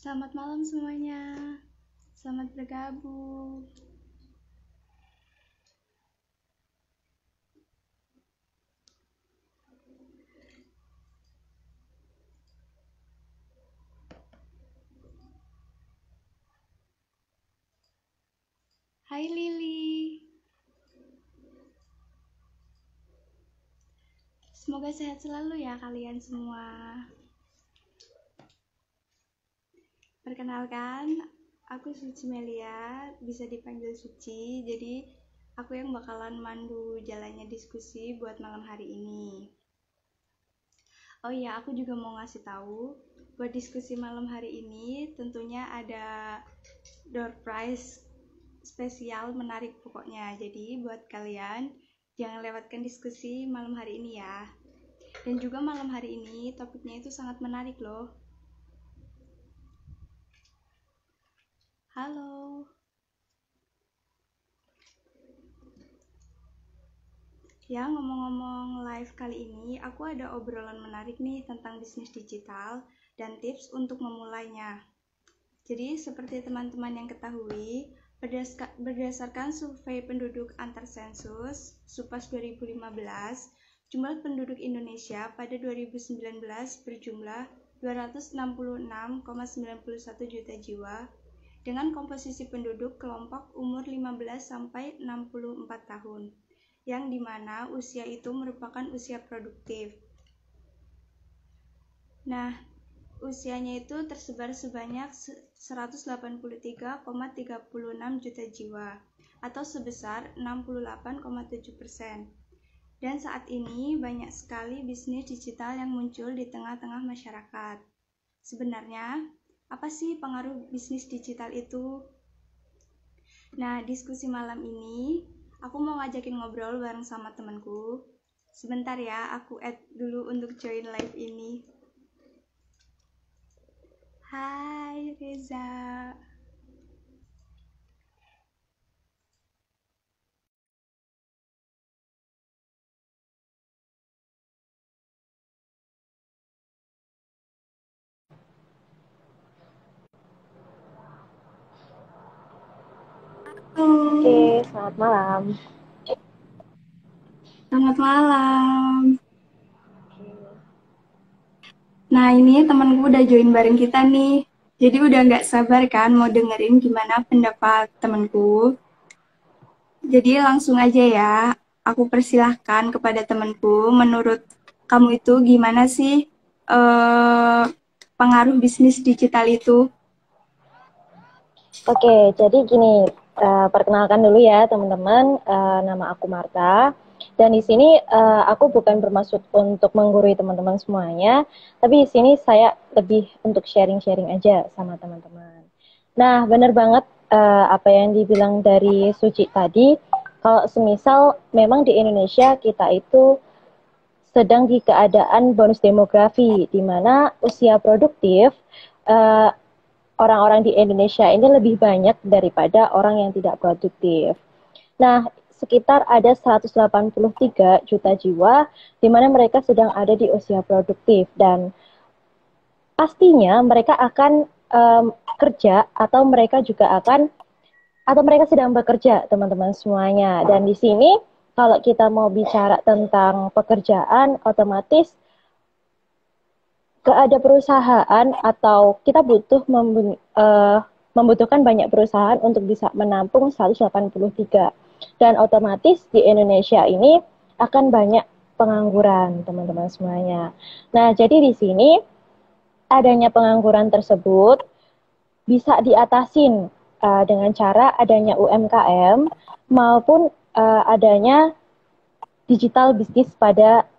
Selamat malam semuanya. Selamat bergabung. Hai Lili. Semoga sehat selalu ya kalian semua. Perkenalkan, aku Suci Melia, bisa dipanggil Suci. Jadi aku yang bakalan mandu jalannya diskusi buat malam hari ini. Oh iya, aku juga mau ngasih tahu buat diskusi malam hari ini tentunya ada door prize spesial menarik pokoknya. Jadi buat kalian jangan lewatkan diskusi malam hari ini ya. Dan juga malam hari ini topiknya itu sangat menarik loh. Halo. Ya, ngomong-ngomong live kali ini, aku ada obrolan menarik nih tentang bisnis digital dan tips untuk memulainya. Jadi, seperti teman-teman yang ketahui, berdasarkan survei penduduk antar sensus, SUPAS 2015, jumlah penduduk Indonesia pada 2019 berjumlah 266,91 juta jiwa, dengan komposisi penduduk kelompok umur 15 sampai 64 tahun, yang dimana usia itu merupakan usia produktif. Nah, usianya itu tersebar sebanyak 183,36 juta jiwa atau sebesar 68,7%. Dan saat ini banyak sekali bisnis digital yang muncul di tengah-tengah masyarakat. Sebenarnya, apa sih pengaruh bisnis digital itu? Nah, diskusi malam ini aku mau ngajakin ngobrol bareng sama temanku. Sebentar ya, aku add dulu untuk join live ini. Hai Reza. Oke, selamat malam. Selamat malam. Nah, ini temanku udah join bareng kita nih. Jadi udah nggak sabar kan mau dengerin gimana pendapat temanku. Jadi langsung aja ya, aku persilahkan kepada temanku. Menurut kamu itu gimana sih pengaruh bisnis digital itu? Oke, jadi gini, perkenalkan dulu ya teman-teman, nama aku Marta. Dan di sini aku bukan bermaksud untuk menggurui teman-teman semuanya, tapi di sini saya lebih untuk sharing-sharing aja sama teman-teman. Nah, benar banget apa yang dibilang dari Suci tadi, kalau semisal memang di Indonesia kita itu sedang di keadaan bonus demografi, di mana usia produktif uh, orang-orang di Indonesia ini lebih banyak daripada orang yang tidak produktif. Nah, sekitar ada 183 juta jiwa di mana mereka sedang ada di usia produktif dan pastinya mereka akan kerja atau mereka sedang bekerja, teman-teman semuanya. Dan di sini kalau kita mau bicara tentang pekerjaan, otomatis ada perusahaan atau kita membutuhkan banyak perusahaan untuk bisa menampung 183. Dan otomatis di Indonesia ini akan banyak pengangguran, teman-teman semuanya. Nah, jadi di sini adanya pengangguran tersebut bisa diatasin dengan cara adanya UMKM maupun adanya digital bisnis pada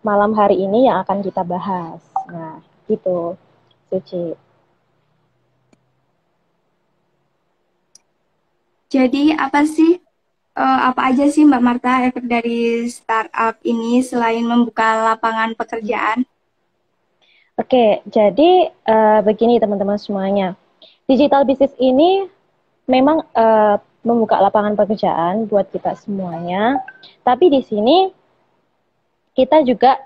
malam hari ini yang akan kita bahas. Nah, gitu, Suci. Jadi apa aja sih Mbak Marta efek dari startup ini selain membuka lapangan pekerjaan? Oke, jadi begini teman-teman semuanya. Digital bisnis ini memang membuka lapangan pekerjaan buat kita semuanya. Tapi di sini kita juga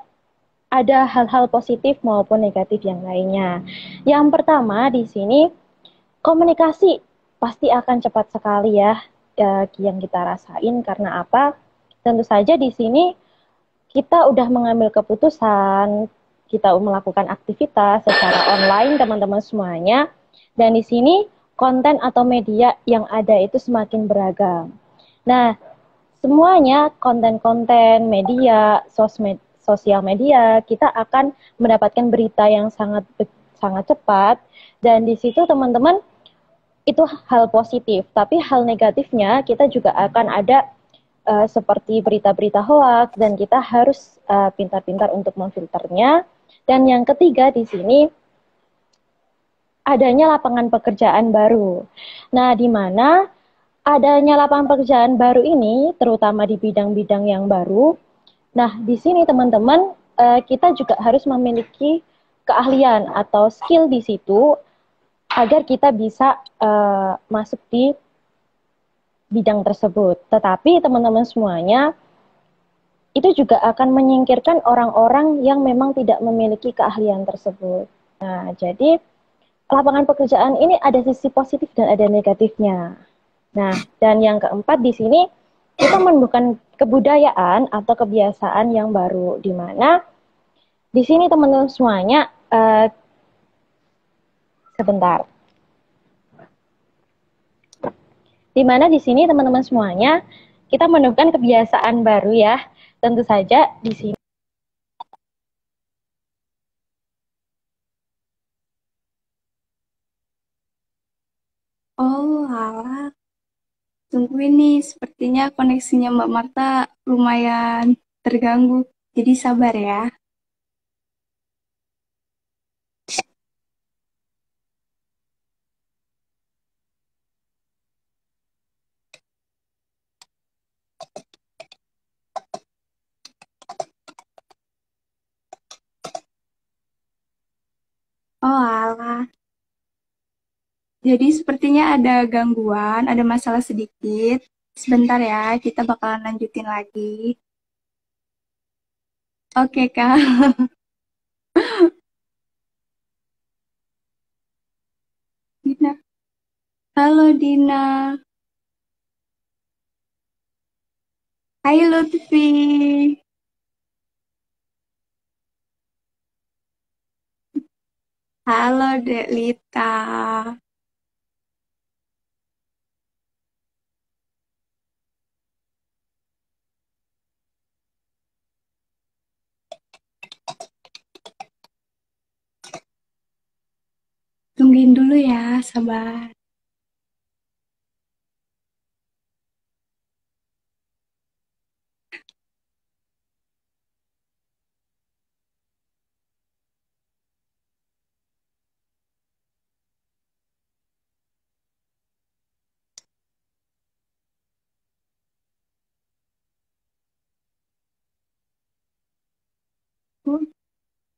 ada hal-hal positif maupun negatif yang lainnya. Yang pertama di sini komunikasi pasti akan cepat sekali ya, yang kita rasain karena apa? Tentu saja di sini kita udah mengambil keputusan, kita melakukan aktivitas secara online teman-teman semuanya, dan di sini konten atau media yang ada itu semakin beragam. Nah, semuanya konten-konten media, sosial media, kita akan mendapatkan berita yang sangat sangat cepat, dan di situ teman-teman itu hal positif, tapi hal negatifnya kita juga akan ada seperti berita-berita hoax dan kita harus pintar-pintar untuk memfilternya. Dan yang ketiga di sini adanya lapangan pekerjaan baru. Nah, di mana adanya lapangan pekerjaan baru ini terutama di bidang-bidang yang baru. Nah, di sini teman-teman kita juga harus memiliki keahlian atau skill di situ agar kita bisa masuk di bidang tersebut. Tetapi teman-teman semuanya itu juga akan menyingkirkan orang-orang yang memang tidak memiliki keahlian tersebut. Nah, jadi lapangan pekerjaan ini ada sisi positif dan ada negatifnya. Nah, dan yang keempat di sini kita menemukan kebudayaan atau kebiasaan yang baru, di mana di sini teman-teman semuanya sebentar. Di mana di sini teman-teman semuanya kita menemukan kebiasaan baru ya. Tentu saja di sini. Oh, alah. Tungguin nih, sepertinya koneksinya Mbak Marta lumayan terganggu. Jadi sabar ya. Oh, alah. Jadi sepertinya ada gangguan, ada masalah sedikit. Sebentar ya, kita bakalan lanjutin lagi. Oke, Kak. Dina. Halo, Dina. Hai, Lutfi. Halo, Dek Lita. Tungguin dulu ya, sabar.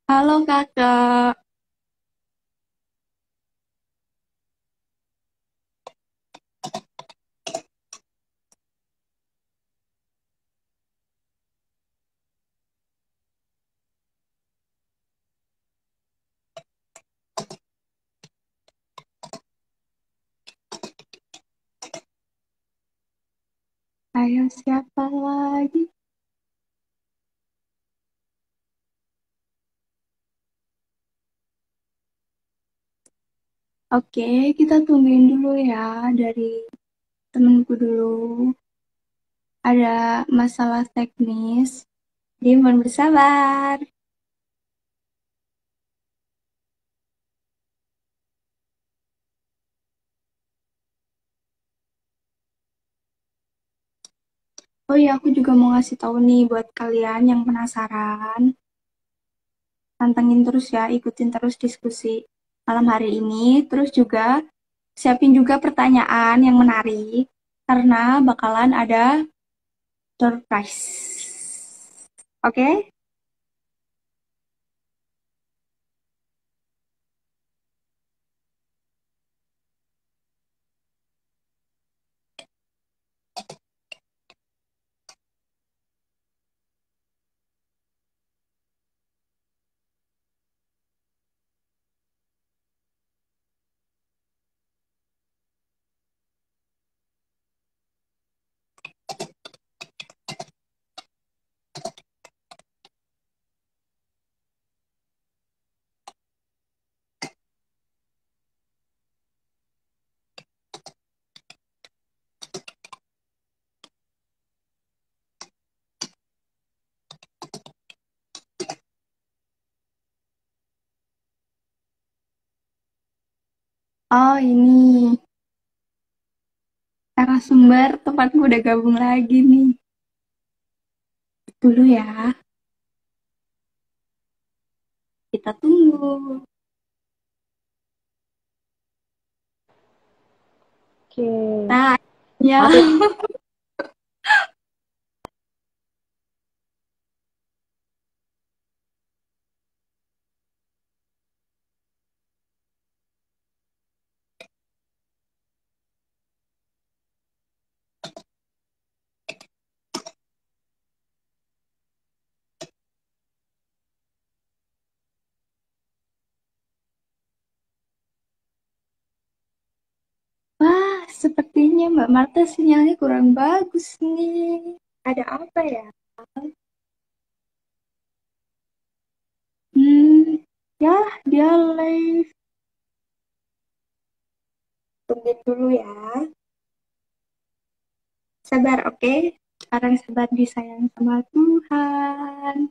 Halo, Kakak. Ayo, siapa lagi? Oke, kita tungguin dulu ya dari temenku dulu. Ada masalah teknis. Jadi mohon bersabar. Oh iya, aku juga mau ngasih tahu nih buat kalian yang penasaran. Pantengin terus ya, ikutin terus diskusi malam hari ini. Terus juga siapin juga pertanyaan yang menarik karena bakalan ada surprise. Oke? Oh, ini narasumber tempatku udah gabung lagi nih. Dulu ya, kita tunggu. Oke. Nah, ya. Maaf ya. Wah, sepertinya Mbak Marta sinyalnya kurang bagus nih. Ada apa ya? Hmm, ya, dia live. Tungguin dulu ya. Sabar, oke? Sekarang sabar disayang sama Tuhan.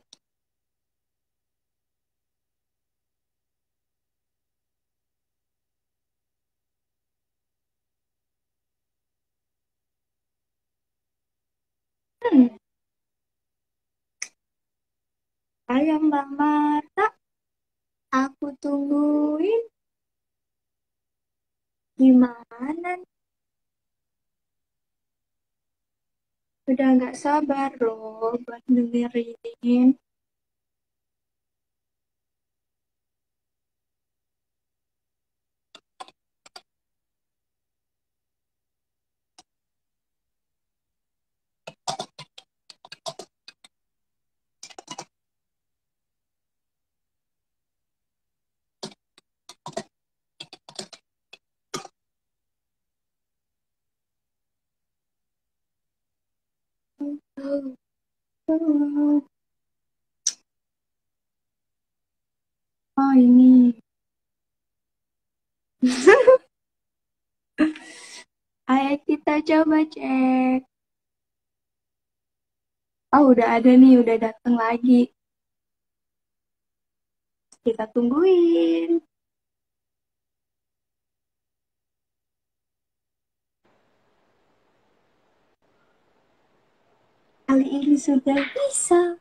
Hmm, ayo Mbak Marta, aku tungguin. Gimana? Udah nggak sabar loh buat dengerin. Oh ini. Ayo kita coba cek. Oh udah ada nih, udah datang lagi. Kita tungguin. Kali ini sudah bisa.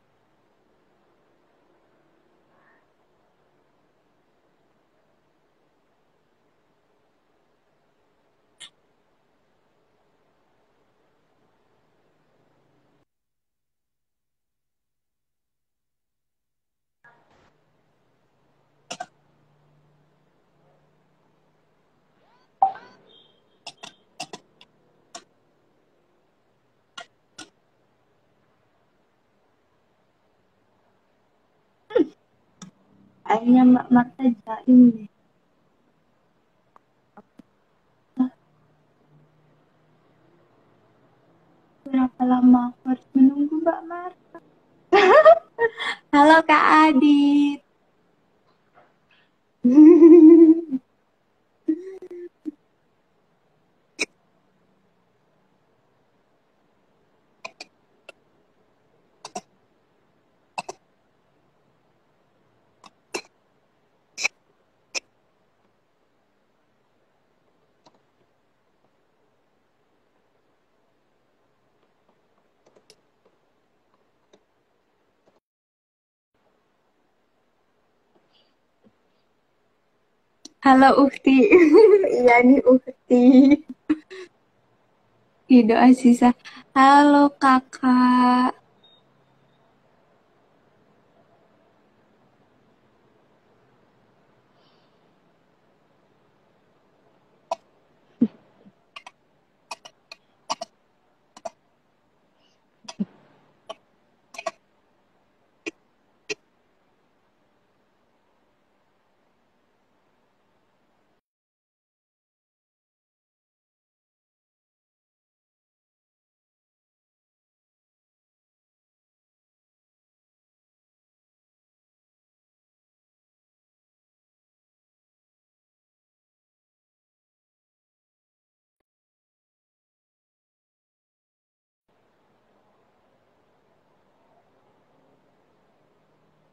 Akhirnya Mbak Marta jaim deh. Berapa lama aku harus menunggu Mbak Marta? Halo Kak Adit. Halo Ukti. Iya nih Ukti. Ido Aziza. Halo kakak.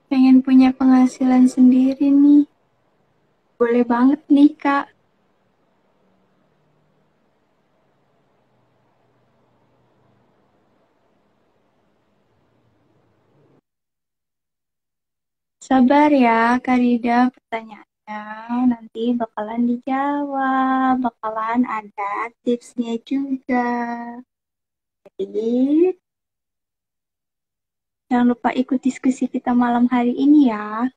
Pengen punya penghasilan sendiri nih. Boleh banget nih kak. Sabar ya, Karida, pertanyaannya nanti bakalan dijawab, bakalan ada tipsnya juga. Jadi, jangan lupa ikut diskusi kita malam hari ini ya.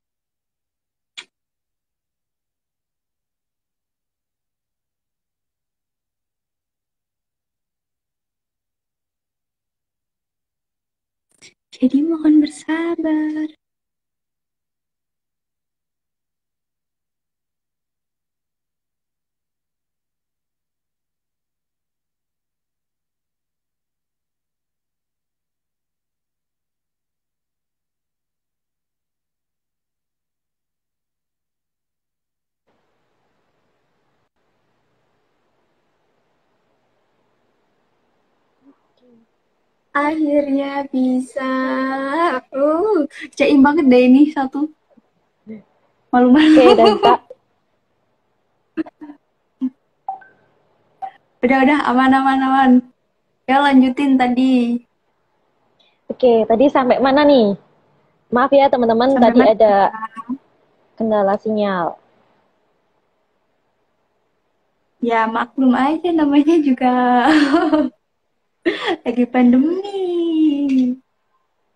Jadi mohon bersabar. Akhirnya bisa. Jaim banget deh ini satu. Malu-malu. Oke, dan Kak, Udah, aman. Ya, lanjutin tadi. oke, tadi sampai mana nih? Maaf ya teman-teman, Sampai tadi mana? ada kendala sinyal. Ya, maklum aja namanya juga lagi pandemi.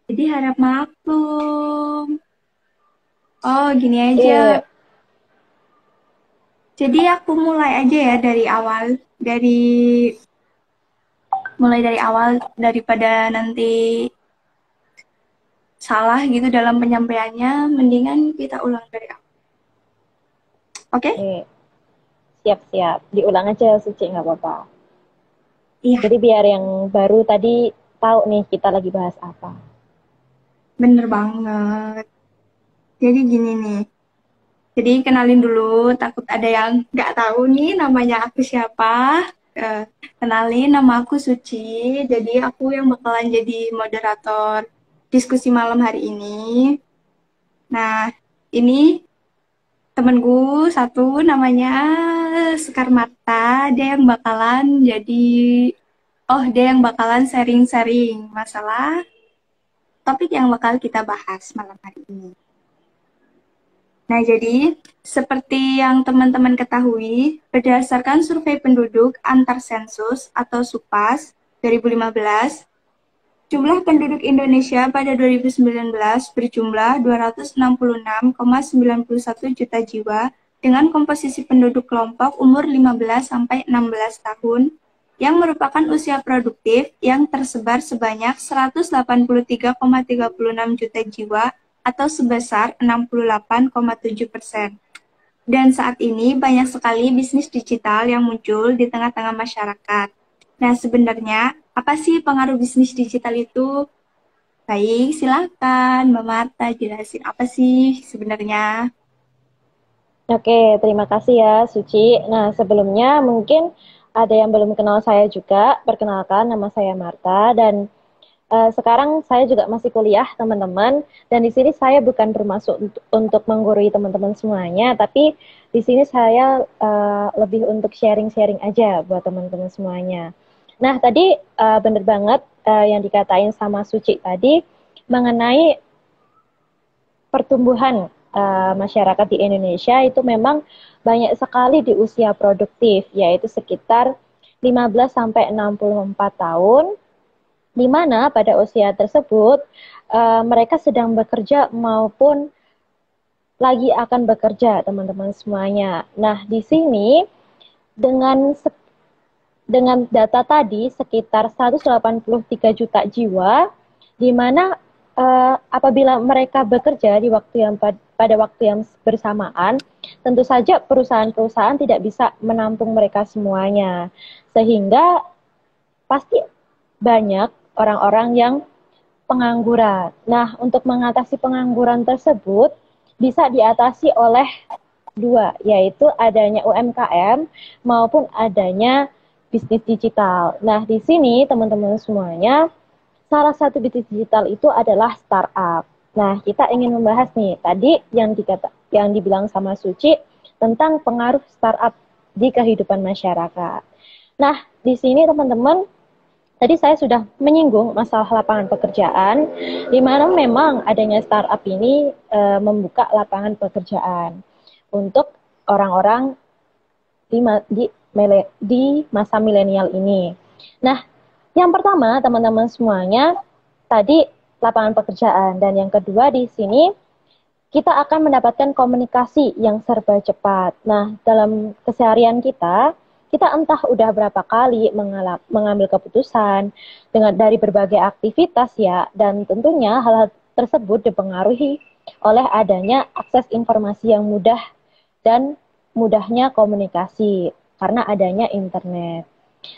Jadi harap maklum. Oh, gini aja. Oke, Jadi aku mulai aja ya dari awal. Mulai dari awal daripada nanti salah gitu dalam penyampaiannya, mendingan kita ulang dari awal. Oke? oke, siap-siap. Diulang aja, Suci, nggak apa-apa. Iya, Jadi biar yang baru tadi tahu nih kita lagi bahas apa. bener banget. Jadi gini nih. Jadi kenalin dulu, takut ada yang nggak tahu nih namanya aku siapa. Eh, Kenalin, nama aku Suci. Jadi aku yang bakalan jadi moderator diskusi malam hari ini. Nah, ini temenku satu namanya Sekar Marta. Dia yang bakalan sharing-sharing masalah topik yang bakal kita bahas malam hari ini. Nah, jadi seperti yang teman-teman ketahui, berdasarkan survei penduduk antar sensus atau SUPAS 2015, jumlah penduduk Indonesia pada 2019 berjumlah 266,91 juta jiwa dengan komposisi penduduk kelompok umur 15 sampai 16 tahun yang merupakan usia produktif yang tersebar sebanyak 183,36 juta jiwa atau sebesar 68,7%. Dan saat ini banyak sekali bisnis digital yang muncul di tengah-tengah masyarakat. Nah, sebenarnya apa sih pengaruh bisnis digital itu? Baik, silakan Mbak Marta jelasin apa sih sebenarnya. Oke, terima kasih ya, Suci. Nah, sebelumnya mungkin ada yang belum kenal saya juga. Perkenalkan, nama saya Marta dan sekarang saya juga masih kuliah, teman-teman. Dan di sini saya bukan bermaksud untuk menggurui teman-teman semuanya, tapi di sini saya lebih untuk sharing-sharing aja buat teman-teman semuanya. Nah, tadi bener banget yang dikatain sama Suci tadi mengenai pertumbuhan masyarakat di Indonesia itu memang banyak sekali di usia produktif, yaitu sekitar 15 sampai 64 tahun, di mana pada usia tersebut mereka sedang bekerja maupun lagi akan bekerja, teman-teman semuanya. Nah, di sini dengan dengan data tadi sekitar 183 juta jiwa, di mana apabila mereka bekerja di waktu yang pada waktu yang bersamaan, tentu saja perusahaan-perusahaan tidak bisa menampung mereka semuanya, sehingga pasti banyak orang-orang yang pengangguran. Nah, untuk mengatasi pengangguran tersebut bisa diatasi oleh dua, yaitu adanya UMKM maupun adanya bisnis digital. Nah, di sini teman-teman semuanya, salah satu bisnis digital itu adalah startup. Nah, kita ingin membahas nih, tadi yang dibilang sama Suci tentang pengaruh startup di kehidupan masyarakat. Nah, di sini teman-teman, Tadi saya sudah menyinggung masalah lapangan pekerjaan, di mana memang adanya startup ini membuka lapangan pekerjaan untuk orang-orang di masa milenial ini. Nah, yang pertama teman-teman semuanya tadi lapangan pekerjaan, dan yang kedua di sini kita akan mendapatkan komunikasi yang serba cepat. Nah, dalam keseharian kita entah udah berapa kali mengambil keputusan dari berbagai aktivitas ya, dan tentunya hal-hal tersebut dipengaruhi oleh adanya akses informasi yang mudah dan mudahnya komunikasi karena adanya internet.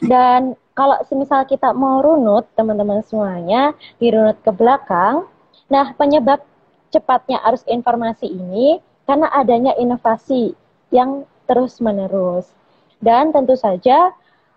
Dan kalau semisal kita mau runut, teman-teman semuanya, dirunut ke belakang, nah penyebab cepatnya arus informasi ini karena adanya inovasi yang terus-menerus. Dan tentu saja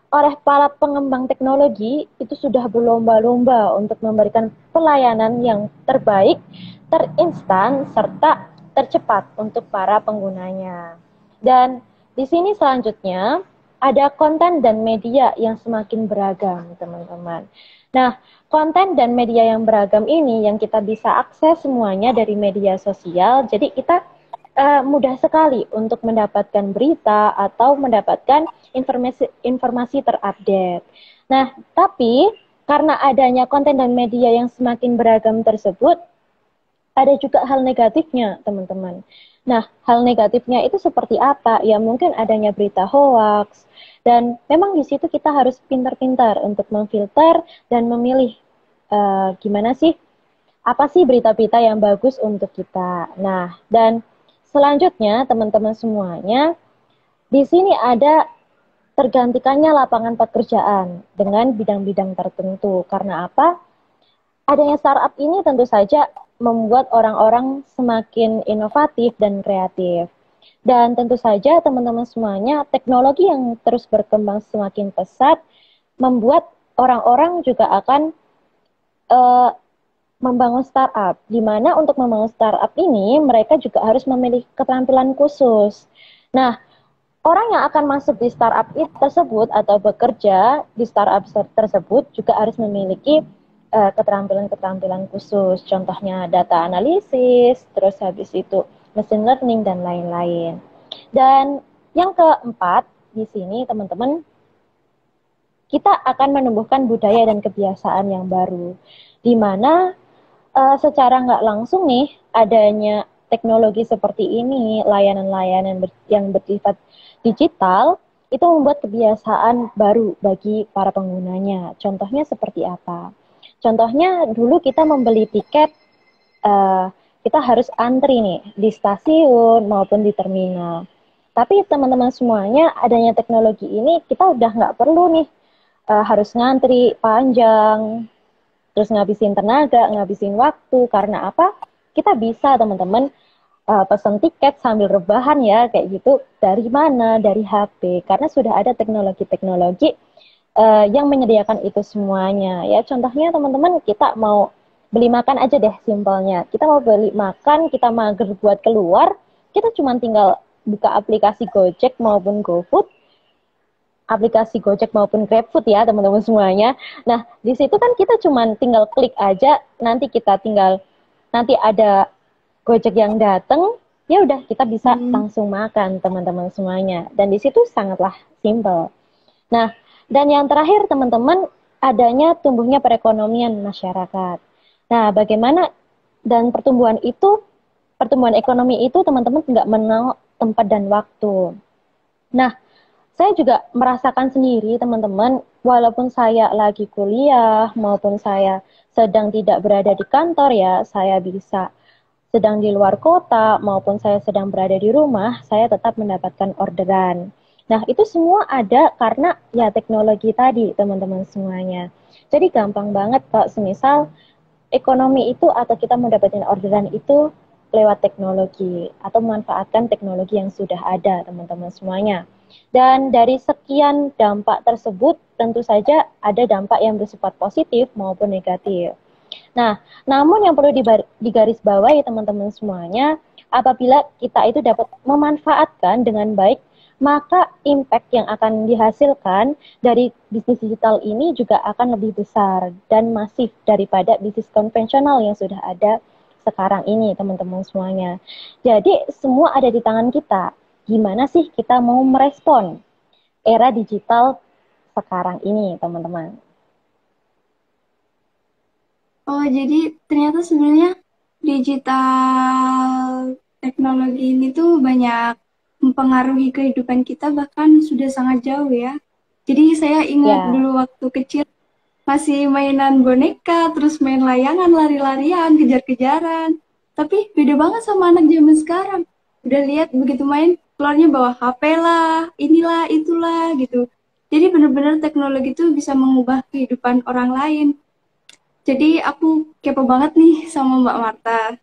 oleh para pengembang teknologi itu sudah berlomba-lomba untuk memberikan pelayanan yang terbaik, terinstan, serta tercepat untuk para penggunanya. Dan di sini selanjutnya ada konten dan media yang semakin beragam, teman-teman. Nah, konten dan media yang beragam ini yang kita bisa akses semuanya dari media sosial, jadi kita mudah sekali untuk mendapatkan berita atau mendapatkan informasi terupdate. Nah, tapi karena adanya konten dan media yang semakin beragam tersebut, ada juga hal negatifnya, teman-teman. Nah, hal negatifnya itu seperti apa? Ya, mungkin adanya berita hoax, dan memang di situ kita harus pintar-pintar untuk memfilter dan memilih gimana sih, apa sih berita-berita yang bagus untuk kita. Nah, dan selanjutnya, teman-teman semuanya, di sini ada tergantikannya lapangan pekerjaan dengan bidang-bidang tertentu. Karena apa? Adanya startup ini tentu saja membuat orang-orang semakin inovatif dan kreatif. Dan tentu saja teman-teman semuanya, teknologi yang terus berkembang semakin pesat membuat orang-orang juga akan membangun startup, di mana untuk membangun startup ini mereka juga harus memiliki keterampilan khusus. Nah, orang yang akan masuk di startup tersebut atau bekerja di startup tersebut juga harus memiliki keterampilan-keterampilan khusus. Contohnya data analisis, terus habis itu machine learning dan lain-lain. Dan yang keempat di sini teman-teman, kita akan menumbuhkan budaya dan kebiasaan yang baru, di mana secara nggak langsung nih adanya teknologi seperti ini, layanan-layanan yang bersifat digital, itu membuat kebiasaan baru bagi para penggunanya. Contohnya seperti apa? Contohnya dulu kita membeli tiket, kita harus antri nih di stasiun maupun di terminal. Tapi teman-teman semuanya, adanya teknologi ini kita udah nggak perlu nih harus ngantri panjang, terus ngabisin tenaga, ngabisin waktu. Karena apa? Kita bisa teman-teman pesan tiket sambil rebahan ya, kayak gitu. Dari mana? Dari HP. Karena sudah ada teknologi-teknologi yang menyediakan itu semuanya. Ya, contohnya teman-teman, kita mau beli makan aja deh simpelnya. Kita mau beli makan, kita mager buat keluar, kita cuma tinggal buka aplikasi Gojek maupun GoFood, aplikasi Gojek maupun GrabFood ya teman-teman semuanya. Nah, di situ kan kita cuma tinggal klik aja, nanti ada Gojek yang datang, ya udah kita bisa langsung makan teman-teman semuanya. Dan di situ sangatlah simple. Nah, dan yang terakhir teman-teman, adanya tumbuhnya perekonomian masyarakat. Nah, bagaimana dan pertumbuhan ekonomi itu teman-teman nggak mengenal tempat dan waktu. Nah, saya juga merasakan sendiri teman-teman, walaupun saya lagi kuliah maupun saya sedang tidak berada di kantor ya, saya bisa sedang di luar kota maupun saya sedang berada di rumah, saya tetap mendapatkan orderan. Nah, itu semua ada karena ya teknologi tadi teman-teman semuanya. Jadi gampang banget kalau semisal ekonomi itu atau kita mendapatkan orderan itu lewat teknologi atau memanfaatkan teknologi yang sudah ada teman-teman semuanya. Dan dari sekian dampak tersebut, tentu saja ada dampak yang bersifat positif maupun negatif. Nah, namun yang perlu digarisbawahi teman-teman semuanya, apabila kita itu dapat memanfaatkan dengan baik maka impact yang akan dihasilkan dari bisnis digital ini juga akan lebih besar dan masif daripada bisnis konvensional yang sudah ada sekarang ini, teman-teman semuanya. Jadi semua ada di tangan kita. Gimana sih kita mau merespon era digital sekarang ini, teman-teman? Oh, jadi ternyata sebenarnya digital teknologi ini tuh banyak mempengaruhi kehidupan kita bahkan sudah sangat jauh ya. Jadi saya ingat Ya, dulu waktu kecil masih mainan boneka, terus main layangan, lari-larian, kejar-kejaran. Tapi beda banget sama anak zaman sekarang. Udah lihat begitu main, keluarnya bawa HP lah, inilah, itulah gitu. Jadi benar-benar teknologi itu bisa mengubah kehidupan orang lain. Jadi aku kepo banget nih sama Mbak Marta.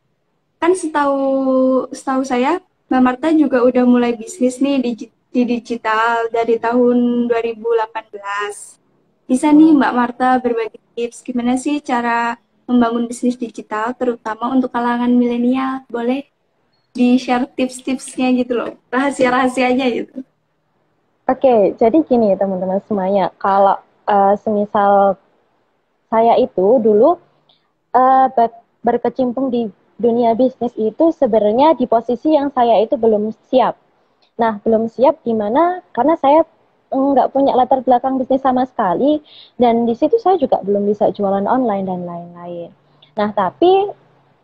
Kan setahu setahu saya, Mbak Marta juga udah mulai bisnis nih di digital dari tahun 2018. Bisa nih betul. Mbak Marta berbagi tips gimana sih cara membangun bisnis digital terutama untuk kalangan milenial. Boleh di-share tips-tipsnya gitu loh. Rahasia-rahasianya gitu. Oke, jadi gini teman-teman semuanya, kalau semisal saya itu dulu berkecimpung di dunia bisnis itu sebenarnya di posisi yang saya itu belum siap. Nah, belum siap di mana karena saya nggak punya latar belakang bisnis sama sekali dan di situ saya juga belum bisa jualan online dan lain-lain. Nah, tapi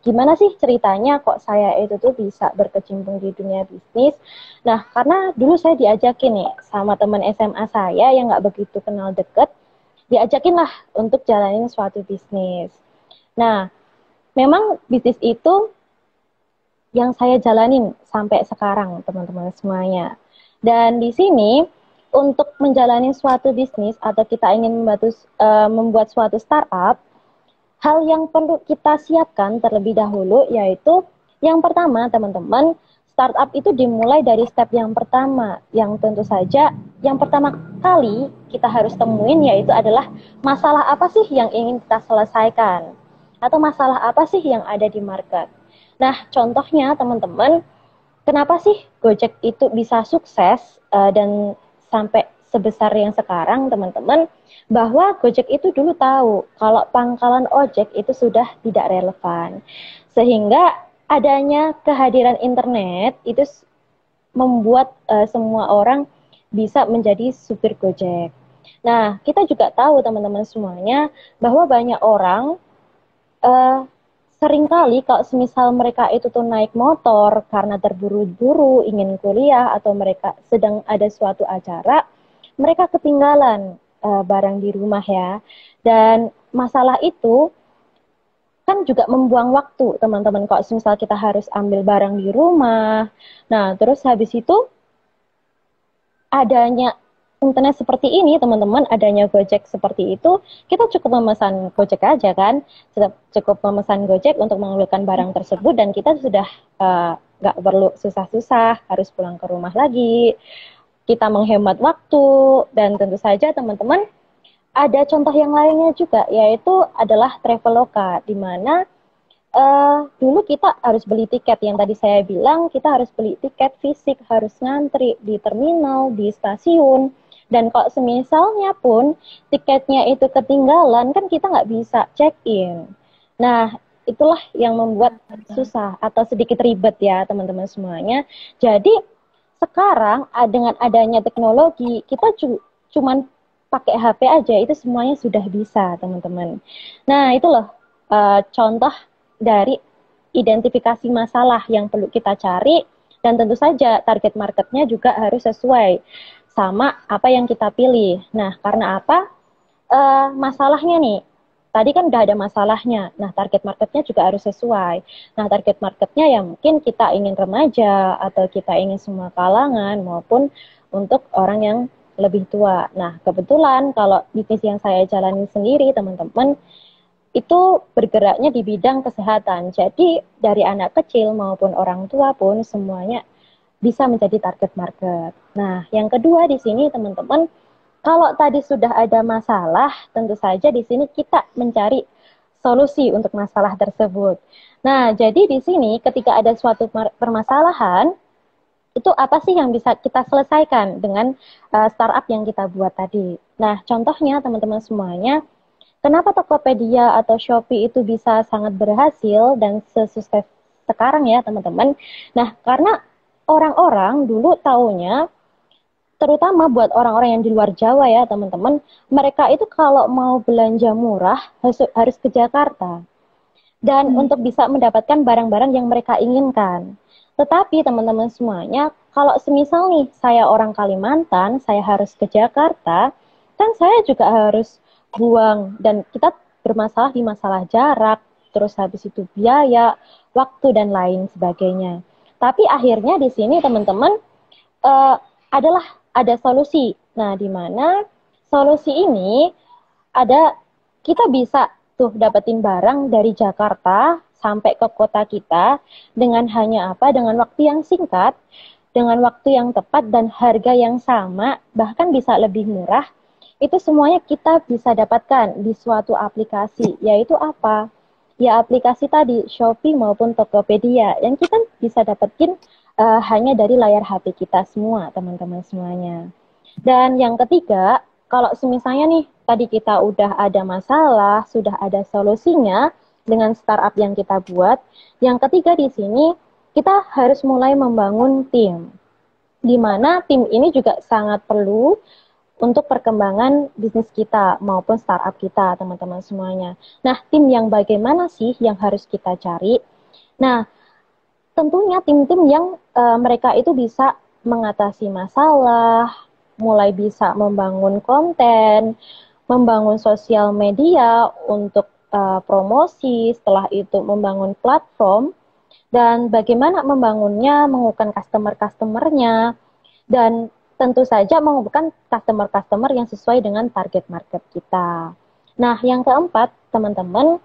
gimana sih ceritanya kok saya itu tuh bisa berkecimpung di dunia bisnis? Nah, karena dulu saya diajakin nih sama teman SMA saya yang nggak begitu kenal deket, diajakin lah untuk jalanin suatu bisnis. Nah, memang bisnis itu yang saya jalanin sampai sekarang, teman-teman semuanya. Dan di sini, untuk menjalani suatu bisnis atau kita ingin membuat suatu startup, hal yang perlu kita siapkan terlebih dahulu yaitu yang pertama, teman-teman, startup itu dimulai dari step yang pertama, yang tentu saja yang pertama kali kita harus temuin yaitu adalah masalah apa sih yang ingin kita selesaikan atau masalah apa sih yang ada di market. Nah, contohnya teman-teman, kenapa sih Gojek itu bisa sukses dan sampai sebesar yang sekarang, teman-teman? Bahwa Gojek itu dulu tahu kalau pangkalan ojek itu sudah tidak relevan. Sehingga adanya kehadiran internet itu membuat semua orang bisa menjadi supir Gojek. Nah, kita juga tahu teman-teman semuanya bahwa banyak orang uh, seringkali kalau semisal mereka itu tuh naik motor karena terburu-buru ingin kuliah atau mereka sedang ada suatu acara, mereka ketinggalan barang di rumah ya. Dan masalah itu kan juga membuang waktu teman-teman kalau semisal kita harus ambil barang di rumah. Nah, terus habis itu adanya internet seperti ini, teman-teman, adanya Gojek seperti itu, kita cukup memesan Gojek aja kan, cukup memesan Gojek untuk mengeluarkan barang tersebut dan kita sudah nggak perlu susah-susah harus pulang ke rumah lagi, kita menghemat waktu dan tentu saja teman-teman ada contoh yang lainnya juga yaitu adalah Traveloka di mana dulu kita harus beli tiket yang tadi saya bilang kita harus beli tiket fisik harus ngantri di terminal di stasiun dan kalau semisalnya pun tiketnya itu ketinggalan kan kita nggak bisa check in. Nah itulah yang membuat susah atau sedikit ribet ya teman-teman semuanya. Jadi sekarang dengan adanya teknologi kita cuman pakai HP aja itu semuanya sudah bisa teman-teman. Nah itu loh contoh dari identifikasi masalah yang perlu kita cari dan tentu saja target marketnya juga harus sesuai sama apa yang kita pilih. Nah, karena apa? Masalahnya nih, tadi kan udah ada masalahnya. Nah, target marketnya juga harus sesuai. Nah, target marketnya ya mungkin kita ingin remaja atau kita ingin semua kalangan maupun untuk orang yang lebih tua. Nah, kebetulan kalau bisnis yang saya jalani sendiri, teman-teman, itu bergeraknya di bidang kesehatan. Jadi dari anak kecil maupun orang tua pun semuanya bisa menjadi target market. Nah, yang kedua di sini teman-teman, kalau tadi sudah ada masalah, tentu saja di sini kita mencari solusi untuk masalah tersebut. Nah, jadi di sini ketika ada suatu permasalahan, itu apa sih yang bisa kita selesaikan dengan startup yang kita buat tadi. Nah, contohnya teman-teman semuanya, kenapa Tokopedia atau Shopee itu bisa sangat berhasil dan sesukses sekarang ya teman-teman. Nah, karena orang-orang dulu taunya, terutama buat orang-orang yang di luar Jawa ya teman-teman, mereka itu kalau mau belanja murah harus ke Jakarta. Dan untuk bisa mendapatkan barang-barang yang mereka inginkan. Tetapi teman-teman semuanya, kalau semisal nih saya orang Kalimantan, saya harus ke Jakarta, kan saya juga harus buang, dan kita bermasalah di masalah jarak, terus habis itu biaya, waktu, dan lain sebagainya. Tapi akhirnya di sini teman-teman adalah ada solusi. Nah, di mana solusi ini ada, kita bisa tuh dapetin barang dari Jakarta sampai ke kota kita dengan hanya apa? Dengan waktu yang singkat, dengan waktu yang tepat dan harga yang sama, bahkan bisa lebih murah. Itu semuanya kita bisa dapatkan di suatu aplikasi, yaitu apa? Ya aplikasi tadi, Shopee maupun Tokopedia, yang kita bisa dapetin hanya dari layar HP kita semua, teman-teman semuanya. Dan yang ketiga, kalau misalnya nih, tadi kita udah ada masalah, sudah ada solusinya dengan startup yang kita buat. Yang ketiga di sini, kita harus mulai membangun tim. Di mana tim ini juga sangat perlu untuk perkembangan bisnis kita maupun startup kita, teman-teman semuanya. Nah, tim yang bagaimana sih yang harus kita cari? Nah, tentunya tim-tim yang mereka itu bisa mengatasi masalah, mulai bisa membangun konten, membangun sosial media untuk promosi, setelah itu membangun platform, dan bagaimana membangunnya, mengumpulkan customer-customernya, dan tentu saja mengumpulkan customer-customer yang sesuai dengan target market kita. Nah, yang keempat, teman-teman,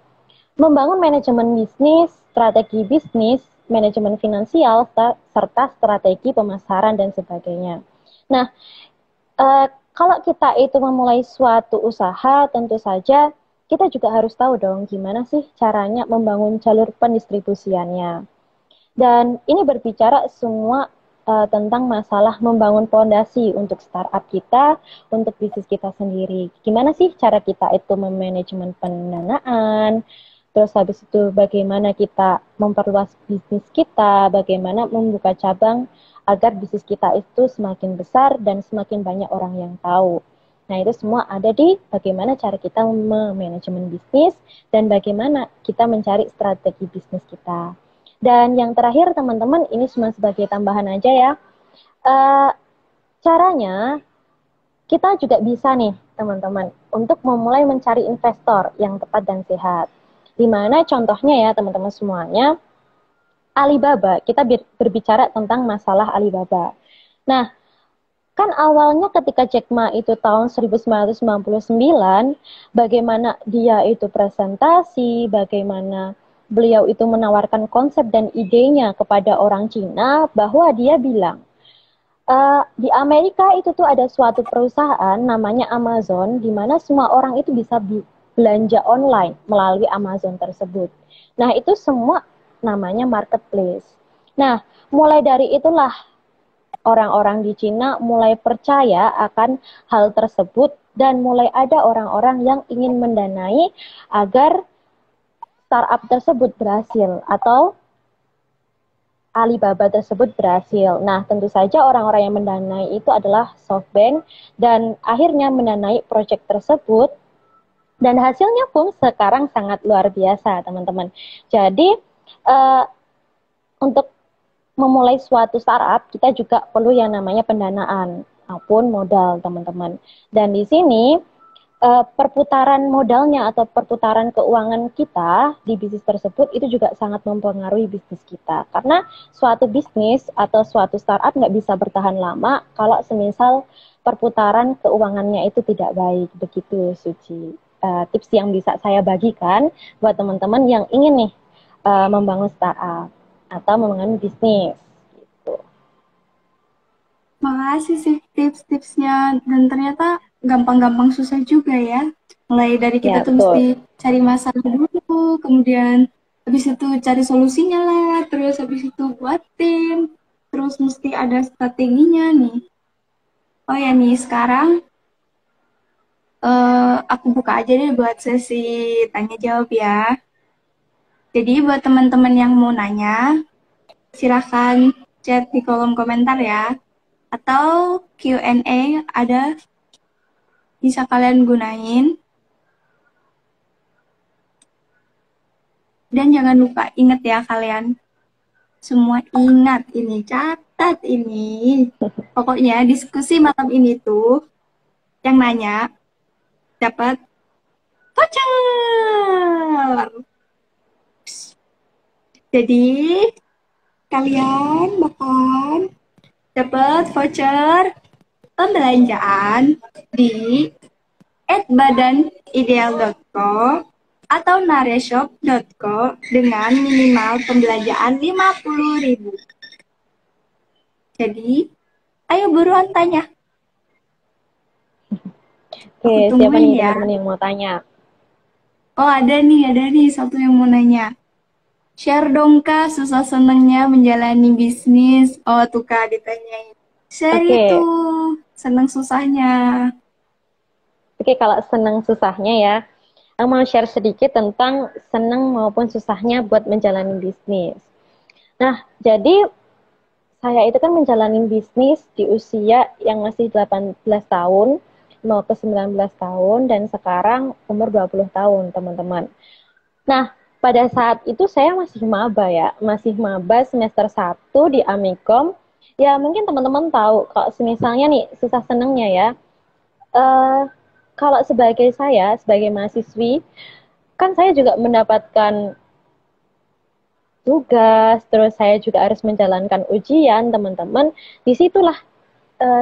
membangun manajemen bisnis, strategi bisnis, manajemen finansial, serta strategi pemasaran dan sebagainya. Nah, kalau kita itu memulai suatu usaha, tentu saja kita juga harus tahu dong gimana sih caranya membangun jalur pendistribusiannya. Dan ini berbicara semua tentang masalah membangun fondasi untuk startup kita, untuk bisnis kita sendiri. Gimana sih cara kita itu memanajemen pendanaan, terus habis itu bagaimana kita memperluas bisnis kita, bagaimana membuka cabang agar bisnis kita itu semakin besar dan semakin banyak orang yang tahu. Nah, itu semua ada di bagaimana cara kita memanajemen bisnis dan bagaimana kita mencari strategi bisnis kita. Dan yang terakhir teman-teman, ini cuma sebagai tambahan aja ya. Caranya kita juga bisa nih teman-teman untuk memulai mencari investor yang tepat dan sehat. Dimana contohnya ya teman-teman semuanya, Alibaba, kita berbicara tentang masalah Alibaba. Nah, kan awalnya ketika Jack Ma itu tahun 1999, bagaimana dia itu presentasi, bagaimana beliau itu menawarkan konsep dan idenya kepada orang Cina, bahwa dia bilang, di Amerika itu tuh ada suatu perusahaan namanya Amazon, di mana semua orang itu bisa belanja online melalui Amazon tersebut. Nah, itu semua namanya marketplace. Nah, mulai dari itulah orang-orang di Cina mulai percaya akan hal tersebut dan mulai ada orang-orang yang ingin mendanai agar startup tersebut berhasil atau Alibaba tersebut berhasil. Nah, tentu saja orang-orang yang mendanai itu adalah SoftBank dan akhirnya mendanai proyek tersebut dan hasilnya pun sekarang sangat luar biasa, teman-teman. Jadi, untuk memulai suatu startup, kita juga perlu yang namanya pendanaan maupun modal, teman-teman. Dan di sini, perputaran modalnya atau perputaran keuangan kita di bisnis tersebut itu juga sangat mempengaruhi bisnis kita. Karena suatu bisnis atau suatu startup nggak bisa bertahan lama kalau semisal perputaran keuangannya itu tidak baik. Begitu, Suci. Tips yang bisa saya bagikan buat teman-teman yang ingin nih membangun startup atau membangun bisnis. Gitu. Makasih sih tips-tipsnya, dan ternyata gampang-gampang susah juga ya. Mulai dari kita tuh mesti cari masalah dulu, kemudian habis itu cari solusinya lah, terus habis itu buat tim. terus mesti ada strateginya nih. Oh ya nih, sekarang aku buka aja deh buat sesi tanya jawab ya. Jadi buat teman-teman yang mau nanya, silahkan chat di kolom komentar ya. Atau Q&A ada, bisa kalian gunain. Dan jangan lupa ingat ya kalian, semua ingat ini, catat ini. Pokoknya diskusi malam ini tuh, yang nanya dapat voucher. Jadi kalian bakalan dapat voucher pembelanjaan di @badanideal.co atau nareshop.co dengan minimal pembelanjaan 50.000. Jadi, ayo buruan tanya. Oke, Aku siapa tungguin nih ya. teman-teman yang mau tanya? Oh, ada nih satu yang mau nanya. Share dong Kak, susah senengnya menjalani bisnis. Oh tuh Kak ditanyain. Share itu, Oke, seneng susahnya. oke, kalau senang susahnya ya, aku mau share sedikit tentang senang maupun susahnya buat menjalani bisnis. Nah, jadi saya itu kan menjalani bisnis di usia yang masih 18 tahun, mau ke 19 tahun, dan sekarang umur 20 tahun, teman-teman. Nah, pada saat itu saya masih maba ya, masih maba semester 1 di Amikom. Ya, mungkin teman-teman tahu, kalau misalnya nih, susah senengnya ya, eh kalau sebagai saya, sebagai mahasiswi, kan saya juga mendapatkan tugas, terus saya juga harus menjalankan ujian, teman-teman. Disitulah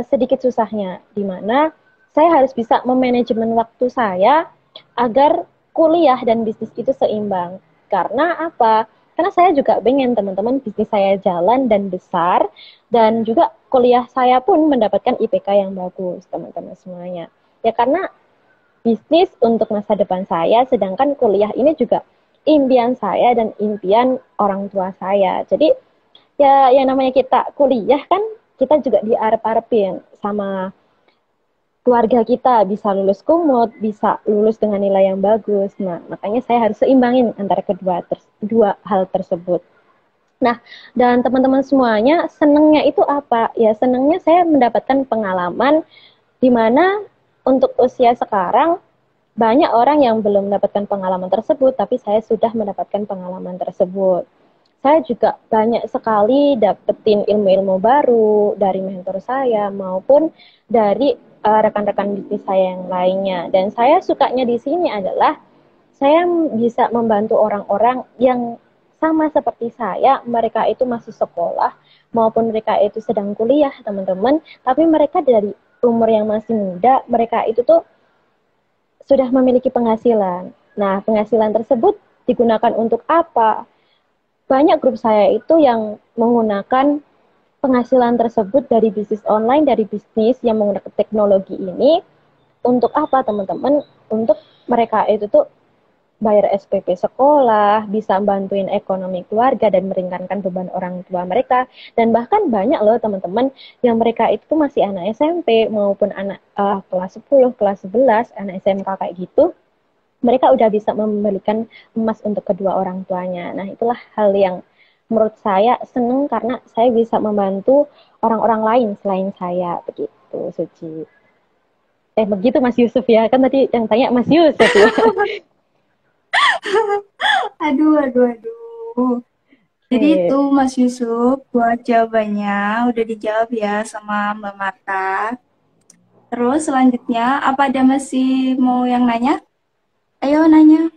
sedikit susahnya, di mana saya harus bisa memanajemen waktu saya agar kuliah dan bisnis itu seimbang. Karena apa? Karena saya juga pengen teman-teman bisnis saya jalan dan besar, dan juga kuliah saya pun mendapatkan IPK yang bagus, teman-teman semuanya. Ya karena bisnis untuk masa depan saya, sedangkan kuliah ini juga impian saya dan impian orang tua saya. Jadi ya yang namanya kita kuliah kan kita juga diarep-arepin sama keluarga kita bisa lulus kumlot, bisa lulus dengan nilai yang bagus. Nah, makanya saya harus seimbangin antara kedua hal tersebut. Nah, dan teman-teman semuanya senangnya itu apa? Ya, senangnya saya mendapatkan pengalaman di mana untuk usia sekarang banyak orang yang belum mendapatkan pengalaman tersebut, tapi saya sudah mendapatkan pengalaman tersebut. Saya juga banyak sekali dapetin ilmu-ilmu baru dari mentor saya maupun dari rekan-rekan bisnis saya yang lainnya. Dan saya sukanya di sini adalah saya bisa membantu orang-orang yang sama seperti saya, mereka itu masih sekolah maupun mereka itu sedang kuliah, teman-teman, tapi mereka dari umur yang masih muda, mereka itu tuh sudah memiliki penghasilan. Nah, penghasilan tersebut digunakan untuk apa? Banyak grup saya itu yang menggunakan penghasilan tersebut dari bisnis online, dari bisnis yang menggunakan teknologi ini, untuk apa teman-teman? Untuk mereka itu tuh bayar SPP sekolah, bisa bantuin ekonomi keluarga dan meringankan beban orang tua mereka. Dan bahkan banyak loh teman-teman yang mereka itu masih anak SMP maupun anak kelas 10, kelas 11, anak SMK kayak gitu. Mereka udah bisa membelikan emas untuk kedua orang tuanya. Nah, itulah hal yang menurut saya senang karena saya bisa membantu orang-orang lain selain saya. Begitu, Suci. Begitu Mas Yusuf ya. Kan tadi yang tanya Mas Yusuf ya. Aduh. Jadi itu Oke. Mas Yusuf buat jawabannya udah dijawab ya sama Mbak Marta. Terus selanjutnya apa ada masih mau yang nanya? Ayo nanya.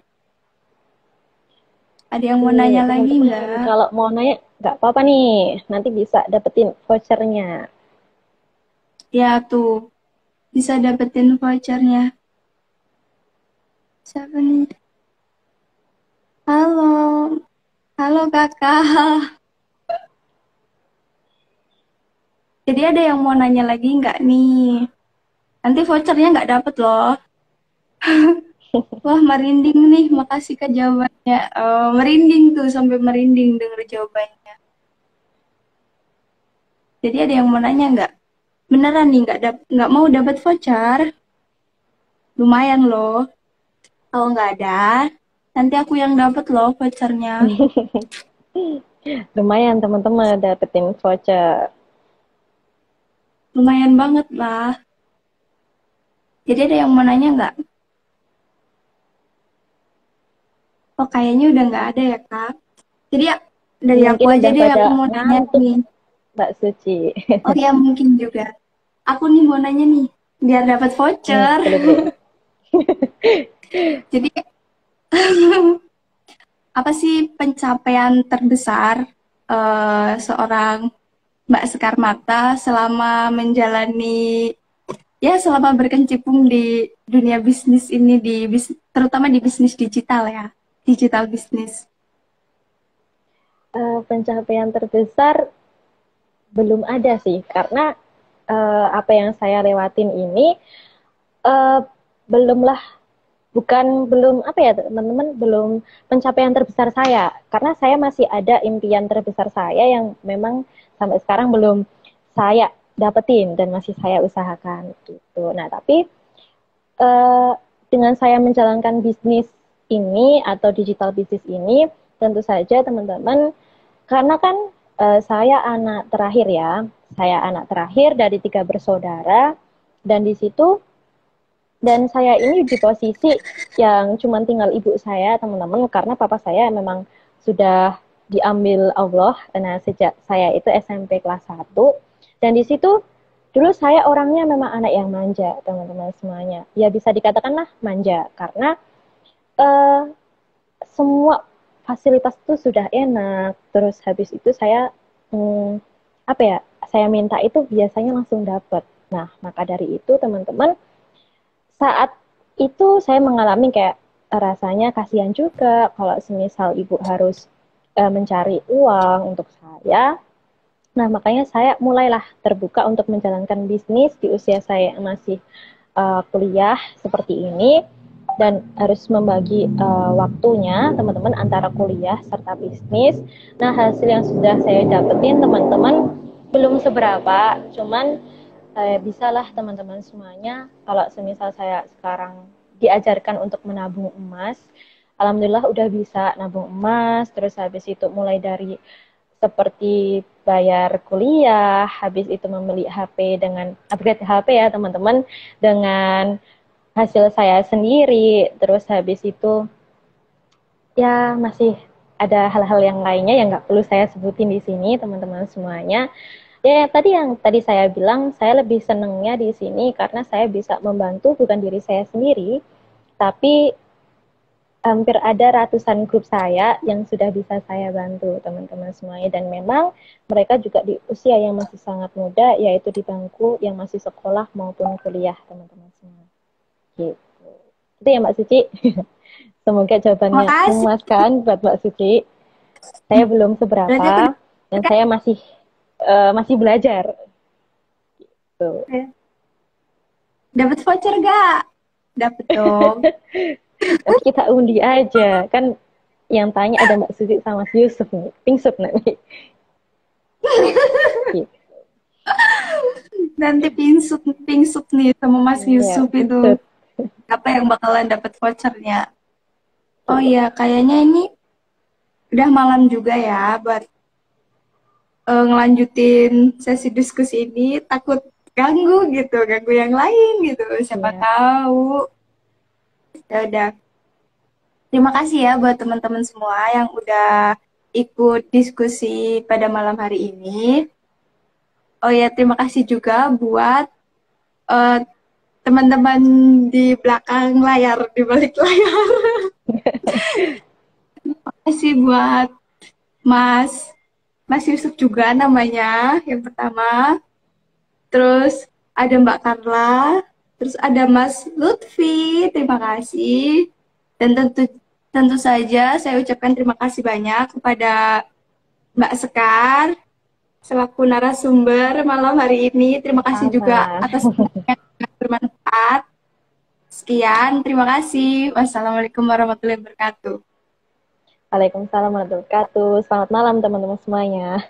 Ada yang mau nanya lagi Teman-teman, nggak? kalau mau nanya, nggak apa-apa nih. Nanti bisa dapetin vouchernya. Ya tuh, bisa dapetin vouchernya. Siapa nih? Halo, halo kakak. Jadi ada yang mau nanya lagi nggak nih? Nanti vouchernya nggak dapet loh. Wah, merinding nih. Makasih Kak jawabannya. Merinding tuh, sampai merinding denger jawabannya. Jadi ada yang mau nanya nggak? Beneran nih nggak mau dapat voucher? Lumayan loh. Kalau nggak ada, nanti aku yang dapat loh vouchernya. Lumayan teman-teman dapetin voucher. Lumayan banget lah. Jadi ada yang mau nanya nggak? Oh kayaknya udah nggak ada ya kak. Jadi ya dari aku Mungkin aja udah deh pada aku mau nanya ngantuk nih. Mbak Suci. Oh ya mungkin juga. Aku nih mau nanya nih, biar dapat voucher. Boleh, boleh. Jadi apa sih pencapaian terbesar seorang Mbak Sekar Mata selama menjalani selama berkecimpung di dunia bisnis ini terutama di bisnis digital ya, digital bisnis. Pencapaian terbesar belum ada sih, karena apa yang saya lewatin ini uh, belumlah belum apa ya teman-teman, belum pencapaian terbesar saya, karena saya masih ada impian terbesar saya yang memang sampai sekarang belum saya dapetin dan masih saya usahakan gitu. Nah tapi uh, dengan saya menjalankan bisnis ini atau digital bisnis ini, tentu saja teman-teman, karena kan saya anak terakhir ya, saya anak terakhir dari 3 bersaudara, dan di situ dan saya ini di posisi yang cuma tinggal ibu saya, teman-teman, karena papa saya memang sudah diambil Allah. Nah, sejak saya itu SMP kelas 1. Dan di situ dulu saya orangnya memang anak yang manja, teman-teman semuanya. Ya bisa dikatakanlah manja, karena eh, semua fasilitas itu sudah enak. Terus habis itu saya apa ya? Saya minta itu biasanya langsung dapat. Nah, maka dari itu teman-teman, saat itu saya mengalami kayak rasanya kasihan juga kalau semisal ibu harus mencari uang untuk saya. Nah, makanya saya mulailah terbuka untuk menjalankan bisnis di usia saya yang masih kuliah seperti ini, dan harus membagi waktunya teman-teman antara kuliah serta bisnis. Nah, hasil yang sudah saya dapetin teman-teman belum seberapa, cuman bisalah teman-teman semuanya, kalau semisal saya sekarang diajarkan untuk menabung emas, alhamdulillah udah bisa nabung emas. Terus habis itu mulai dari seperti bayar kuliah, habis itu membeli HP dengan upgrade HP ya teman-teman, dengan hasil saya sendiri. Terus habis itu ya masih ada hal-hal yang lainnya yang nggak perlu saya sebutin di sini teman-teman semuanya. Ya, yang tadi saya bilang, saya lebih senangnya di sini karena saya bisa membantu bukan diri saya sendiri, tapi hampir ada ratusan grup saya yang sudah bisa saya bantu teman-teman semuanya, dan memang mereka juga di usia yang masih sangat muda, yaitu di bangku yang masih sekolah maupun kuliah teman-teman semua. Gitu. Itu ya Mbak Suci. Semoga jawabannya Makasih. memuaskan buat Mbak Suci. Saya belum Berarti aku seberapa dan saya masih belajar. Tuh. dapat voucher gak? Dapat dong. Nanti kita undi aja. Kan yang tanya ada Mbak Suci sama Mas Yusuf nih. Pingsut nanti. Gitu. Nanti pingsut pingsut nih sama Mas Ya, Yusuf itu. pingsut. Apa yang bakalan dapat vouchernya? Oh iya, kayaknya ini udah malam juga ya buat ngelanjutin sesi diskusi ini. Takut ganggu gitu, ganggu yang lain gitu. Siapa Ya. tahu. Ya udah. Terima kasih ya buat teman-teman semua yang udah ikut diskusi pada malam hari ini. Oh ya, terima kasih juga buat eh, teman-teman di belakang layar, di balik layar. Terima kasih buat Mas Mas Yusuf juga namanya yang pertama. Terus ada Mbak Carla, terus ada Mas Lutfi, terima kasih. Dan tentu tentu saja saya ucapkan terima kasih banyak kepada Mbak Sekar selaku narasumber malam hari ini. Terima kasih juga Sama. atas yang bermanfaat. Sekian, terima kasih. Wassalamualaikum warahmatullahi wabarakatuh. Waalaikumsalam warahmatullahi wabarakatuh. Selamat malam teman-teman semuanya.